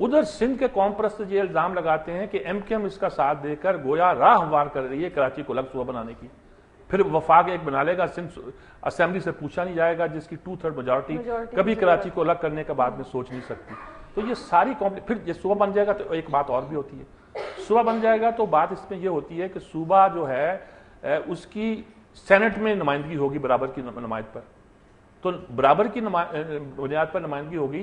ادھر سندھ کے قوم پرست یہ الزام لگاتے ہیں کہ ایم کیو ایم اس کا ساتھ دے کر گویا راہ ہموار کر رہی ہے کراچی کو الگ صوبہ بنانے کی. پھر وفاق ایک بنا لے گا, سندھ اسمبلی سے پوچھا نہیں جائے گا, جس کی 2/3 میجورٹی کبھی کراچی کو الگ کرنے کا بعد میں سوچ نہیں سکتی. تو یہ ساری پھر یہ صوبہ بن جائے گا تو ایک بات اور بھی ہوتی ہے, صوبہ بن جائے گا تو بات اس میں یہ ہوتی ہے کہ صوبہ جو ہے اس کی سینٹ میں نمائندگی ہوگی برابر کی نمائند پر, تو برابر کی بنیاد پر نمائندگی ہوگی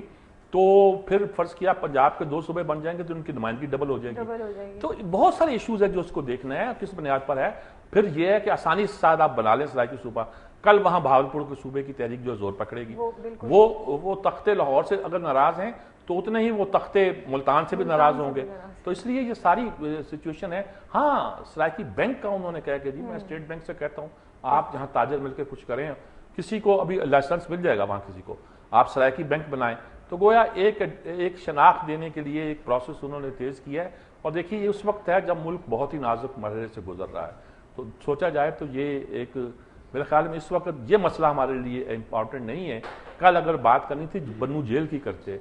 تو پھر فرض کیا پنجاب کے 2 صوبے بن جائیں گے تو ان کی نمائندگی ڈبل ہو جائے گی. تو بہت سارے ایشوز ہیں جو اس کو دیکھنا ہے کس بنیاد پر ہے. پھر یہ ہے کہ آسانی سے ساتھ آپ بنا لیں سرائیکی صوبہ, کل وہاں بہاولپور کے صوبے کی تحریک جو زور پکڑے گی, وہ تختے لاہور سے اگر ناراض ہیں تو اتنے ہی وہ تختے ملتان سے بھی ناراض ہوں گے. تو اس لیے یہ ساری سچویشن ہے. ہاں سرائیکی بینک کا انہوں نے کہا کہ جی میں اسٹیٹ بینک سے کہتا ہوں آپ جہاں تاجر مل کے کچھ کریں, کسی کو ابھی لائسنس مل جائے گا وہاں کسی کو, آپ سرائیکی بینک بنائیں. تو گویا ایک شناخت دینے کے لیے ایک پروسیس انہوں نے تیز کیا ہے. اور دیکھیے یہ اس وقت ہے جب ملک بہت ہی نازک مرحلے سے گزر رہا ہے, تو سوچا جائے تو یہ ایک میرے خیال میں اس وقت یہ مسئلہ ہمارے لیے امپورٹنٹ نہیں ہے. کل اگر بات کرنی تھی بنو جیل کی کرتے,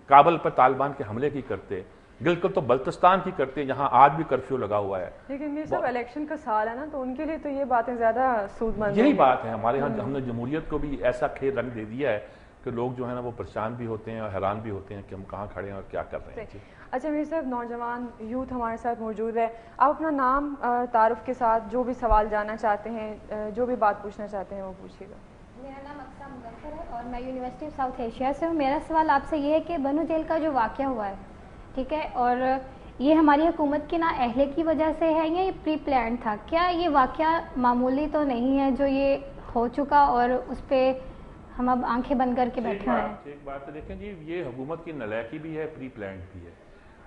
کابل پر طالبان کے حملے کی کرتے, گلگت تو بلتستان کی کرتے جہاں آج بھی کرفیو لگا ہوا ہے. لیکن یہ سب الیکشن کا سال ہے نا, تو ان کے لیے تو یہ باتیں زیادہ سود مند. یہی بات ہے ہمارے ہاں, ہم نے جمہوریت کو بھی ایسا کھیل رنگ دے دیا ہے کہ لوگ جو ہے نا وہ پریشان بھی ہوتے ہیں اور حیران بھی ہوتے ہیں کہ ہم کہاں کھڑے ہیں اور کیا کر رہے ہیں. اچھا میر صاحب, نوجوان یوتھ ہمارے ساتھ موجود ہے, آپ اپنا نام تعارف کے ساتھ جو بھی سوال جاننا چاہتے ہیں, جو بھی بات پوچھنا چاہتے ہیں وہ پوچھیے گا. میرا نام اقصیٰ مظفر ہے اور میں یونیورسٹی آف ساؤتھ ایشیا سے ہوں. میرا سوال آپ سے یہ ہے کہ بنو جیل کا جو واقعہ ہوا ہے, ٹھیک ہے, اور یہ ہماری حکومت کی نااہلی کی وجہ سے ہے یا یہ پری پلان تھا؟ کیا یہ واقعہ معمولی تو نہیں ہے جو یہ ہو چکا اور اس پہ ہم اب آنکھیں بند کر کے بیٹھے ہیں؟ ایک بات دیکھیں جی, یہ حکومت کی نالاکی بھی ہے, پری پلانڈ بھی ہے.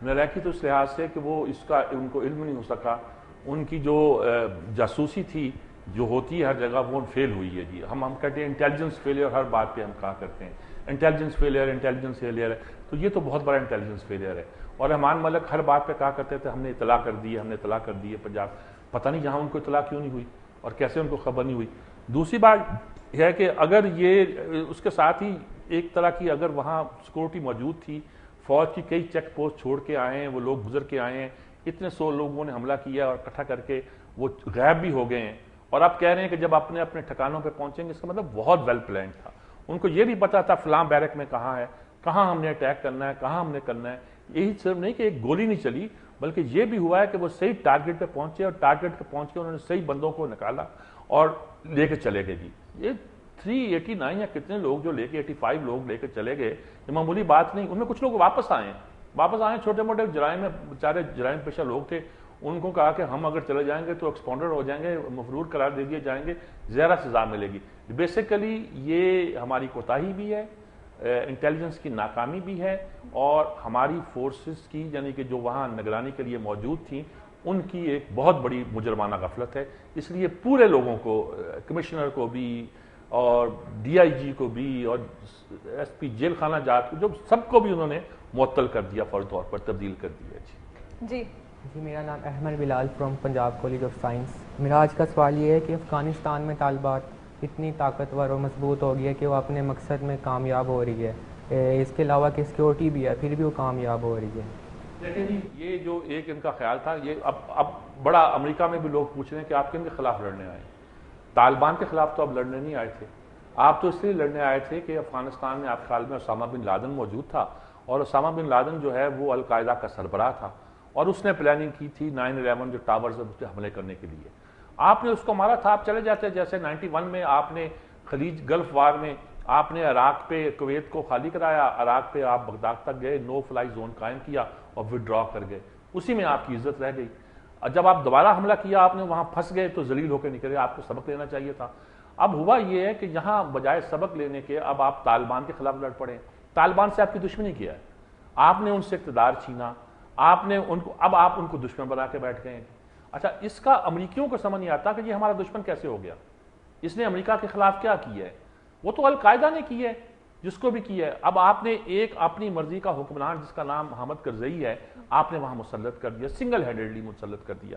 نالاکی تو اس لحاظ سے کہ وہ اس کا ان کو علم نہیں ہو سکا, ان کی جو جاسوسی تھی جو ہوتی ہے ہر جگہ وہ فیل ہوئی ہے. جی ہم کہتے ہیں انٹیلیجنس فیلئر, ہر بات پہ ہم کہا کرتے ہیں انٹیلیجنس فیلئر ہے, تو یہ تو بہت بڑا انٹیلیجنس فیلئر ہے. اور رحمان ملک ہر بات پہ کہا کرتے تھے ہم نے اطلاع کر دی ہے پنجاب, پتہ نہیں جہاں ان کو اطلاع کیوں نہیں ہوئی اور کیسے ان کو خبر نہیں ہوئی. دوسری بات یہ ہے کہ اگر یہ اس کے ساتھ ہی ایک طرح کی اگر وہاں سیکورٹی موجود تھی, فوج کی کئی چیک پوسٹ چھوڑ کے آئے ہیں, وہ لوگ گزر کے آئے ہیں, اتنے 100 لوگوں نے حملہ کیا اور اکٹھا کر کے وہ غائب بھی ہو گئے ہیں, اور آپ کہہ رہے ہیں کہ جب اپنے اپنے ٹھکانوں پہ پہنچیں گے, اس کا مطلب بہت ویل پلانڈ تھا. ان کو یہ بھی پتا تھا فلاں بیرک میں کہاں ہے, کہاں ہم نے اٹیک کرنا ہے, کہاں ہم نے کرنا ہے. یہی صرف نہیں کہ ایک گولی نہیں چلی, بلکہ یہ بھی ہوا ہے کہ وہ صحیح ٹارگٹ پہ پہنچے, اور ٹارگٹ پہ پہنچ کے انہوں نے صحیح بندوں کو نکالا اور لے کے چلے گئے. جی یہ 389 یا کتنے لوگ جو لے کے 85 لوگ لے کے چلے گئے, یہ معمولی بات نہیں. ان میں کچھ لوگ واپس آئے, چھوٹے موٹے جرائم میں بیچارے جرائم پیشہ لوگ تھے, ان کو کہا کہ ہم اگر چلے جائیں گے تو ایکسپاؤنڈر ہو جائیں گے, مفرور قرار دے دیے جائیں گے, زیادہ سزا ملے گی. بیسیکلی یہ ہماری کوتاہی بھی ہے, انٹیلیجنس کی ناکامی بھی ہے, اور ہماری فورسز کی یعنی کہ جو وہاں نگرانی کے لیے موجود تھیں ان کی ایک بہت بڑی مجرمانہ غفلت ہے. اس لیے پورے لوگوں کو, کمشنر کو بھی اور ڈی آئی جی کو بھی اور ایس پی جیل خانہ جات کو, جو سب کو بھی انہوں نے معطل کر دیا, فوری طور پر تبدیل کر دیا. جی میرا نام Ahmad Bilal from Punjab college of science. میرا آج کا سوال یہ ہے کہ افغانستان میں طالبات اتنی طاقتور اور مضبوط ہو گئی ہے کہ وہ اپنے مقصد میں کامیاب ہو رہی ہے, اس کے علاوہ کہ سیکورٹی بھی ہے پھر بھی وہ کامیاب ہو رہی ہے. دیکھیں جی, یہ جو ایک ان کا خیال تھا, یہ اب بڑا امریکہ میں بھی لوگ پوچھ رہے ہیں کہ آپ کن کے خلاف لڑنے آئے. طالبان کے خلاف تو اب لڑنے نہیں آئے تھے, آپ تو اس لیے لڑنے آئے تھے کہ افغانستان میں آپ خیال میں اسامہ بن لادن موجود تھا, اور اسامہ بن لادن جو ہے وہ القاعدہ کا سربراہ تھا, اور اس نے پلاننگ کی تھی 9/11 جو ٹاورز پہ حملے کرنے کے لیے. آپ نے اس کو مارا تھا, آپ چلے جاتے. جیسے 91 میں آپ نے خلیج گلف وار میں آپ نے عراق پہ کویت کو خالی کرایا, عراق پہ آپ بغداد تک گئے, نو فلائی زون قائم کیا اور وڈرا کر گئے, اسی میں آپ کی عزت رہ گئی. جب آپ دوبارہ حملہ کیا آپ نے وہاں پھنس گئے تو ذلیل ہو کے نکلے, آپ کو سبق لینا چاہیے تھا. اب ہوا یہ ہے کہ یہاں بجائے سبق لینے کے اب آپ طالبان کے خلاف لڑ پڑے. طالبان سے آپ کی دشمنی کیا ہے, آپ نے ان سے اقتدار چھینا, آپ نے ان کو, اب آپ ان کو دشمن بنا کے بیٹھ گئے ہیں. اچھا, اس کا امریکیوں کو سمجھ نہیں آتا کہ یہ ہمارا دشمن کیسے ہو گیا, اس نے امریکہ کے خلاف کیا کیا ہے. وہ تو القاعدہ نے کی ہے, جس کو بھی کیا ہے. اب آپ نے ایک اپنی مرضی کا حکمران جس کا نام حامد کرزئی ہے, آپ نے وہاں مسلط کر دیا, سنگل ہینڈڈلی مسلط کر دیا.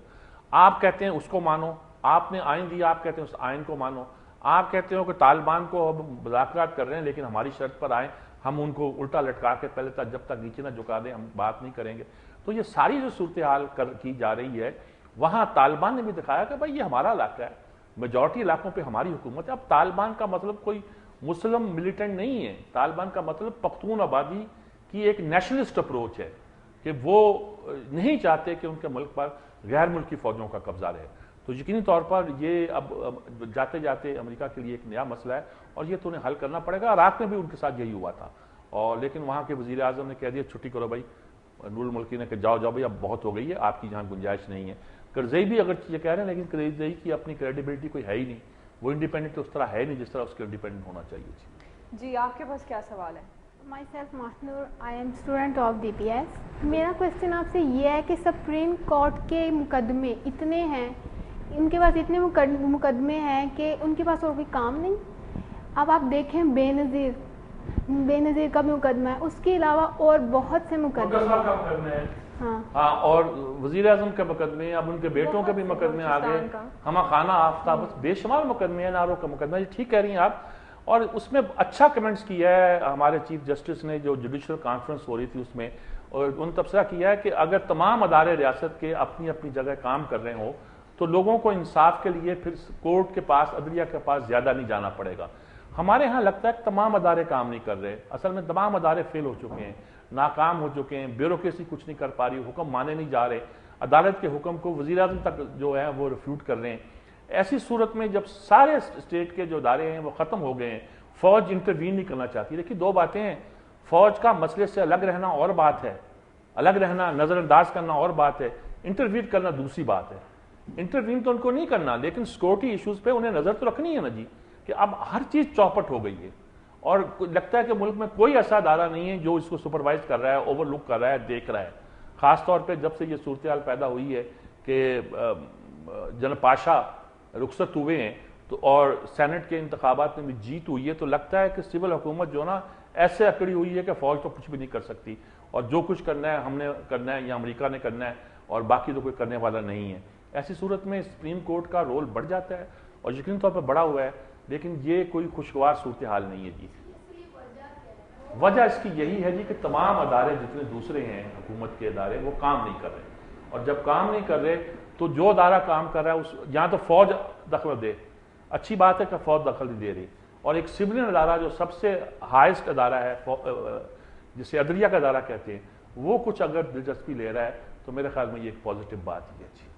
آپ کہتے ہیں اس کو مانو, آپ نے آئین دیا, آپ کہتے ہیں اس آئین کو مانو. آپ کہتے ہو کہ طالبان کو اب مذاکرات کر رہے ہیں لیکن ہماری شرط پر آئیں, ہم ان کو الٹا لٹکا کے پہلے تک جب تک نیچے نہ جھکا دیں ہم بات نہیں کریں گے. تو یہ ساری جو صورتحال کی جا رہی ہے وہاں طالبان نے بھی دکھایا کہ بھائی یہ ہمارا علاقہ ہے, میجورٹی علاقوں پہ ہماری حکومت ہے. اب طالبان کا مطلب کوئی مسلم ملیٹنٹ نہیں ہے, طالبان کا مطلب پختون آبادی کی ایک نیشنلسٹ اپروچ ہے کہ وہ نہیں چاہتے کہ ان کے ملک پر غیر ملکی فوجوں کا قبضہ رہے. تو یقینی طور پر یہ اب جاتے جاتے امریکہ کے لیے ایک نیا مسئلہ ہے اور یہ تو انہیں حل کرنا پڑے گا. عراق میں بھی ان کے ساتھ یہی ہوا تھا, اور لیکن وہاں کے وزیر اعظم نے کہہ دیا چھٹی کرو بھائی, نور الملکی نے کہ جاؤ بھائی اب بہت ہو گئی ہے, آپ کی جہاں گنجائش نہیں ہے. کرزئی بھی اگر یہ کہہ رہے ہیں لیکن کرزئی کی اپنی کریڈیبلٹی کوئی ہے ہی نہیں, وہ انڈیپینڈنٹ اس طرح ہے نہیں جس طرح اس کے انڈیپینڈنٹ ہونا چاہیے. جی آپ کے پاس کیا سوال ہے؟ Myself Mahnoor, I am student of DPS. میرا کوشچن آپ سے یہ ہے کہ سپریم کورٹ کے مقدمے اتنے ہیں, ان کے پاس اتنے مقدمے ہیں کہ ان کے پاس اور کوئی کام نہیں. اب آپ دیکھیں بے نظیر کا بھی مقدمہ ہے, اس کے علاوہ اور بہت سے مقدمے ہیں. ہاں, اور وزیر اعظم کے مقدمے, اب ان کے بیٹوں کے بھی مقدمے آ گئے, ہمہ خانہ آفتاب, بے شمار مقدمے ہیں. نارو کا مقدمہ, یہ ٹھیک کہہ رہی ہیں آپ. اور اس میں اچھا کمنٹس کیا ہے ہمارے چیف جسٹس نے, جو جوڈیشل کانفرنس ہو رہی تھی اس میں, اور ان تبصرہ کیا ہے کہ اگر تمام ادارے ریاست کے اپنی اپنی جگہ کام کر رہے ہوں تو لوگوں کو انصاف کے لیے پھر کورٹ کے پاس, عدلیہ کے پاس زیادہ نہیں جانا پڑے گا. ہمارے ہاں لگتا ہے کہ تمام ادارے کام نہیں کر رہے, اصل میں تمام ادارے فیل ہو چکے ہیں, ناکام ہو چکے ہیں, بیوروکریسی کچھ نہیں کر پا رہی, حکم مانے نہیں جا رہے, عدالت کے حکم کو وزیر اعظم تک جو ہے وہ ریفیوٹ کر رہے ہیں. ایسی صورت میں جب سارے اسٹیٹ کے جو ادارے ہیں وہ ختم ہو گئے ہیں, فوج انٹروین نہیں کرنا چاہتی. دیکھیے دو باتیں ہیں, فوج کا مسئلے سے الگ رہنا اور بات ہے, الگ رہنا, نظر انداز کرنا اور بات ہے, انٹروین کرنا دوسری بات ہے. انٹروین تو ان کو نہیں کرنا, لیکن سیکورٹی ایشوز پہ انہیں نظر تو رکھنی ہے نا جی, کہ اب ہر چیز چوپٹ ہو گئی ہے اور لگتا ہے کہ ملک میں کوئی ایسا ادارہ نہیں ہے جو اس کو سپروائز کر رہا ہے, اوور لک کر رہا ہے, دیکھ رہا ہے. خاص طور پہ جب سے یہ صورتحال پیدا ہوئی ہے کہ جنرل پاشا رخصت ہوئے ہیں تو اور سینٹ کے انتخابات میں بھی جیت ہوئی ہے, تو لگتا ہے کہ سول حکومت جو نا ایسے اکڑی ہوئی ہے کہ فوج تو کچھ بھی نہیں کر سکتی, اور جو کچھ کرنا ہے ہم نے کرنا ہے یا امریکہ نے کرنا ہے, اور باقی تو کوئی کرنے والا نہیں ہے. ایسی صورت میں سپریم کورٹ کا رول بڑھ جاتا ہے, اور یقینی طور پر بڑا ہوا ہے, لیکن یہ کوئی خوشگوار صورتحال نہیں ہے جی. وجہ اس کی یہی ہے جی کہ تمام ادارے جتنے دوسرے ہیں حکومت کے ادارے وہ کام نہیں کر رہے, اور جب کام نہیں کر رہے تو جو ادارہ کام کر رہا ہے یہاں تو فوج دخل دے, اچھی بات ہے کہ فوج دخل نہیں دے رہی, اور ایک سولین ادارہ جو سب سے ہائیسٹ ادارہ ہے جسے عدلیہ کا ادارہ کہتے ہیں, وہ کچھ اگر دلچسپی لے رہا ہے تو میرے خیال میں یہ ایک پازیٹیو بات ہی ہے جی.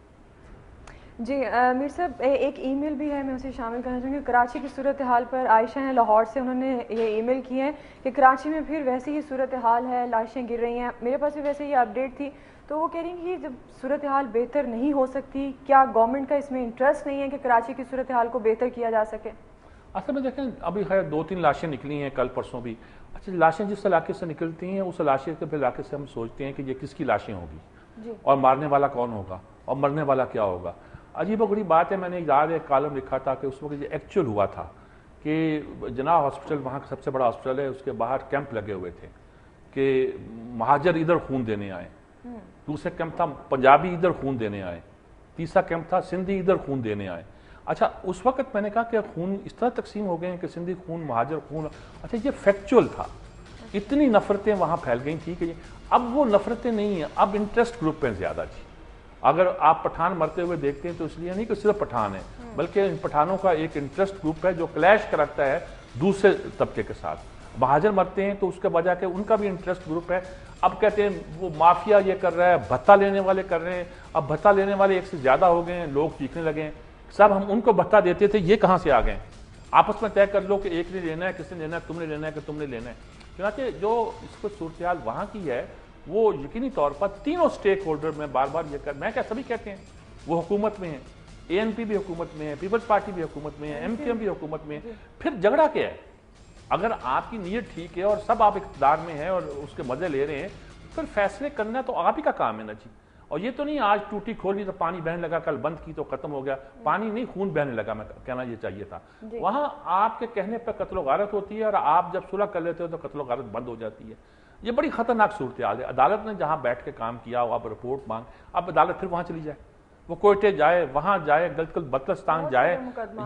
جی میر صاحب ایک ای میل بھی ہے, میں اسے شامل کرنا چاہوں گی. کراچی کی صورتحال پر عائشہ ہیں لاہور سے, انہوں نے یہ ای میل کی ہے کہ کراچی میں پھر ویسی ہی صورتحال ہے, لاشیں گر رہی ہیں. میرے پاس بھی ویسے یہ اپڈیٹ تھی, تو وہ کہہ رہی ہیں کہ جب صورتحال بہتر نہیں ہو سکتی, کیا گورنمنٹ کا اس میں انٹرسٹ نہیں ہے کہ کراچی کی صورتحال کو بہتر کیا جا سکے؟ اصل میں دیکھیں ابھی خیر 2-3 لاشیں نکلی ہیں کل پرسوں بھی. اچھا, لاشیں جس علاقے سے نکلتی ہیں اس علاقے کے علاقے سے ہم سوچتے ہیں کہ یہ کس کی لاشیں ہوگی جی, اور مارنے والا کون ہوگا اور مرنے والا کیا ہوگا. عجیب و غریب بات ہے, میں نے یاد ایک کالم لکھا تھا کہ اس وقت یہ ایکچوئل ہوا تھا کہ جناح ہاسپٹل وہاں کا سب سے بڑا ہاسپٹل ہے, اس کے باہر کیمپ لگے ہوئے تھے کہ مہاجر ادھر خون دینے آئے, دوسرا کیمپ تھا پنجابی ادھر خون دینے آئے, تیسرا کیمپ تھا سندھی ادھر خون دینے آئے. اچھا, اس وقت میں نے کہا کہ خون اس طرح تقسیم ہو گئے ہیں کہ سندھی خون, مہاجر خون. اچھا, یہ فیکچوئل تھا. اتنی نفرتیں وہاں پھیل گئی تھی کہ اب وہ نفرتیں نہیں ہیں, اب انٹرسٹ گروپ ہیں زیادہ جی. اگر آپ پٹھان مرتے ہوئے دیکھتے ہیں تو اس لیے نہیں کہ صرف پٹھان ہے, بلکہ ان پٹھانوں کا ایک انٹرسٹ گروپ ہے جو کلیش کرتا ہے دوسرے طبقے کے ساتھ. مہاجر مرتے ہیں تو اس کے وجہ کہ ان کا بھی انٹرسٹ گروپ ہے. اب کہتے ہیں وہ مافیا یہ کر رہا ہے, بھتہ لینے والے کر رہے ہیں. اب بھتہ لینے والے ایک سے زیادہ ہو گئے ہیں, لوگ چیخنے لگے ہیں, صاحب ہم ان کو بھتہ دیتے تھے, یہ کہاں سے آ گئے؟ آپس میں طے کر لو کہ ایک نے لینا ہے, کس نے لینا ہے, تم نے لینا ہے کہ تم نے لینا ہے. چنانچہ جو اس کو صورتحال وہاں کی ہے وہ یقینی طور پر تینوں سٹیک ہولڈر میں بار بار یہ میں کیا سبھی کہتے ہیں وہ حکومت میں ہیں, اے این پی بھی حکومت میں ہے, پیپلز پارٹی بھی حکومت میں ہے, ایم کیو ایم بھی حکومت میں ہے. پھر جھگڑا کیا ہے؟ اگر آپ کی نیت ٹھیک ہے اور سب آپ اقتدار میں ہیں اور اس کے مزے لے رہے ہیں, پھر فیصلے کرنا تو آپ ہی کا کام ہے نا جی. اور یہ تو نہیں آج ٹوٹی کھولی تو پانی بہنے لگا, کل بند کی تو ختم ہو گیا. پانی نہیں, خون بہنے لگا, میں کہنا یہ چاہیے تھا. وہاں آپ کے کہنے پہ قتل و غارت ہوتی ہے, اور آپ جب صلح کر لیتے ہو تو قتل و غارت بند ہو جاتی ہے. یہ بڑی خطرناک صورتحال ہے. عدالت نے جہاں بیٹھ کے کام کیا, اب رپورٹ مانگ, اب عدالت پھر وہاں چلی جائے, وہ کوئٹے جائے, وہاں جائے, گلگت بلتستان جائے,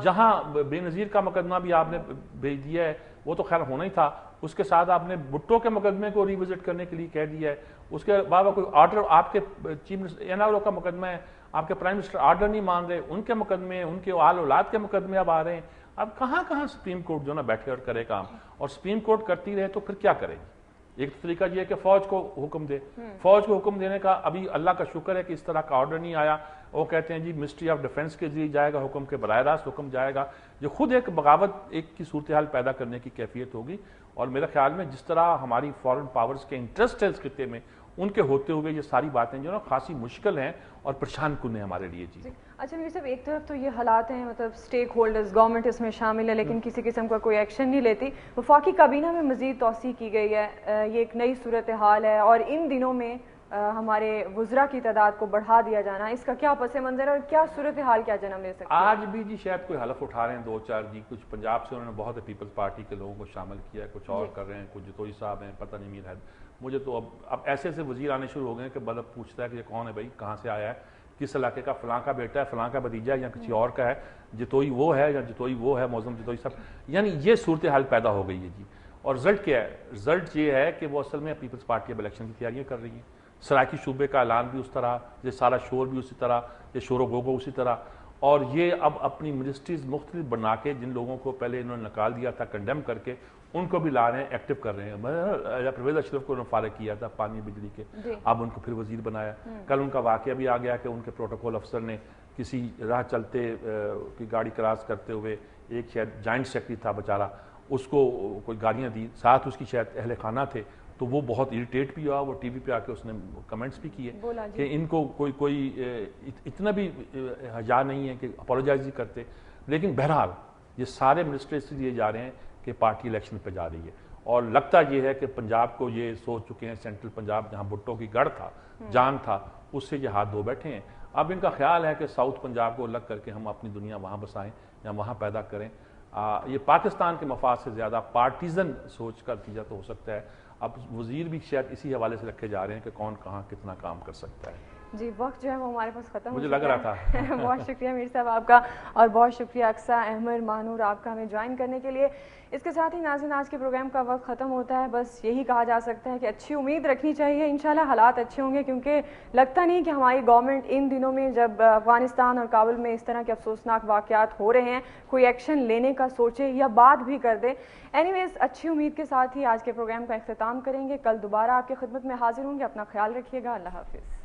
جہاں بے نظیر کا مقدمہ بھی آپ نے بھیج دیا ہے, وہ تو خیر ہونا ہی تھا. اس کے ساتھ آپ نے بھٹو کے مقدمے کو ریوزٹ کرنے کے لیے کہہ دیا ہے. اس کے بعد کوئی آرڈر آپ کے چیف منسٹر NRO کا مقدمہ ہے, آپ کے پرائم منسٹر آرڈر نہیں مان رہے, ان کے مقدمے, ان کے آل اولاد کے مقدمے اب آ رہے ہیں. اب کہاں سپریم کورٹ جو نا بیٹھے اور کرے کام, اور سپریم کورٹ کرتی رہے تو پھر کیا کرے گی؟ ایک طریقہ یہ ہے کہ فوج کو حکم دے. فوج کو حکم دینے کا ابھی اللہ کا شکر ہے کہ اس طرح کا آرڈر نہیں آیا. وہ کہتے ہیں جی منسٹری آف ڈیفنس کے ذریعے جائے گا حکم, کے براہ راست حکم جائے گا, جو خود ایک بغاوت ایک کی صورتحال پیدا کرنے کی کیفیت ہوگی. اور میرے خیال میں جس طرح ہماری فورن پاورز کے انٹرسٹ ہے اس خطے میں, ان کے ہوتے ہوئے یہ ساری باتیں جو نا خاصی مشکل ہیں اور پریشان کن ہیں ہمارے لیے. جی اچھا میر صاحب, ایک طرف تو یہ حالات ہیں, مطلب اسٹیک ہولڈرز, گورنمنٹ اس میں شامل ہے لیکن کسی قسم کا کوئی ایکشن نہیں لیتی. وفاقی کابینہ میں مزید توسیع کی گئی ہے, یہ ایک نئی صورتحال ہے, اور ان دنوں میں ہمارے وزراء کی تعداد کو بڑھا دیا جانا, اس کا کیا پس منظر ہے اور کیا صورتحال کیا جنم لے سکتی ہے؟ آج بھی جی شاید کوئی حلف اٹھا رہے ہیں 2-4 جی, کچھ پنجاب سے انہوں نے بہت پیپلز پارٹی کے لوگوں کو شامل کیا ہے, کچھ اور کر رہے ہیں, کچھ جتوئی صاحب ہیں, پتہ نہیں میر ہے. مجھے تو اب ایسے وزیر آنے شروع ہو گئے ہیں کہ مطلب پوچھتا ہے کہ یہ کون ہے بھائی, کہاں سے آیا ہے, کس علاقے کا, فلاں کا بیٹا ہے, فلاں کا بھتیجا ہے, یا کسی اور کا ہے, جتوئی وہ ہے یا جتوئی وہ ہے, موزم جتوئی صاحب. یعنی یہ صورتحال پیدا ہو گئی ہے جی. اور رزلٹ کیا ہے؟ رزلٹ یہ ہے کہ وہ اصل میں پیپلز پارٹی اب الیکشن کی تیاریاں کر رہی ہیں. سرائکی شعبے کا اعلان بھی اس طرح, یہ سارا شور بھی اسی طرح, یہ شور و گوگو اسی طرح. اور یہ اب اپنی منسٹریز مختلف بنا کے, جن لوگوں کو پہلے انہوں نے نکال دیا تھا کنڈیم کر کے, ان کو بھی لا رہے ہیں, ایکٹیو کر رہے ہیں. پرویز اشرف کو انہوں نے فارغ کیا تھا پانی بجلی کے, اب ان کو پھر وزیر بنایا. کل ان کا واقعہ بھی آ گیا کہ ان کے پروٹوکول افسر نے کسی راہ چلتے کی گاڑی کراس کرتے ہوئے, ایک شاید جوائنٹ سیکرٹری تھا بیچارہ, اس کو کوئی گالیاں دی, ساتھ اس کی شاید اہل خانہ تھے, تو وہ بہت اریٹیٹ بھی ہوا. وہ ٹی وی پہ آ کے اس نے کمنٹس بھی کیے کہ ان کو کوئی اتنا بھی حیا نہیں ہے کہ اپولوجائز ہی کرتے. لیکن بہرحال یہ سارے منسٹر اس لیے جا رہے ہیں کہ پارٹی الیکشن پہ جا رہی ہے, اور لگتا یہ ہے کہ پنجاب کو یہ سوچ چکے ہیں, سینٹرل پنجاب جہاں بھٹو کی گڑھ تھا, جان تھا, اس سے یہ ہاتھ دھو بیٹھے ہیں. اب ان کا خیال ہے کہ ساؤتھ پنجاب کو الگ کر کے ہم اپنی دنیا وہاں بسائیں یا وہاں پیدا کریں. یہ پاکستان کے مفاد سے زیادہ پارٹیزن سوچ کا نتیجہ تو ہو سکتا ہے. اب وزیر بھی شاید اسی حوالے سے رکھے جا رہے ہیں کہ کون کہاں کتنا کام کر سکتا ہے. جی وقت جو ہے وہ ہمارے پاس ختم مجھے لگ رہا تھا. بہت شکریہ میر صاحب آپ کا, اور بہت شکریہ اقصیٰ احمد مانور آپ کا ہمیں جوائن کرنے کے لیے. اس کے ساتھ ہی ناظرین آج کے پروگرام کا وقت ختم ہوتا ہے. بس یہی کہا جا سکتا ہے کہ اچھی امید رکھنی چاہیے, انشاءاللہ حالات اچھے ہوں گے, کیونکہ لگتا نہیں کہ ہماری گورنمنٹ ان دنوں میں جب افغانستان اور کابل میں اس طرح کے افسوسناک واقعات ہو رہے ہیں کوئی ایکشن لینے کا سوچے یا بات بھی کر دے. اینی ویز اچھی امید کے ساتھ ہی آج کے پروگرام کا اختتام کریں گے. کل دوبارہ آپ کی خدمت میں حاضر ہوں گے. اپنا خیال رکھیے گا. اللہ حافظ.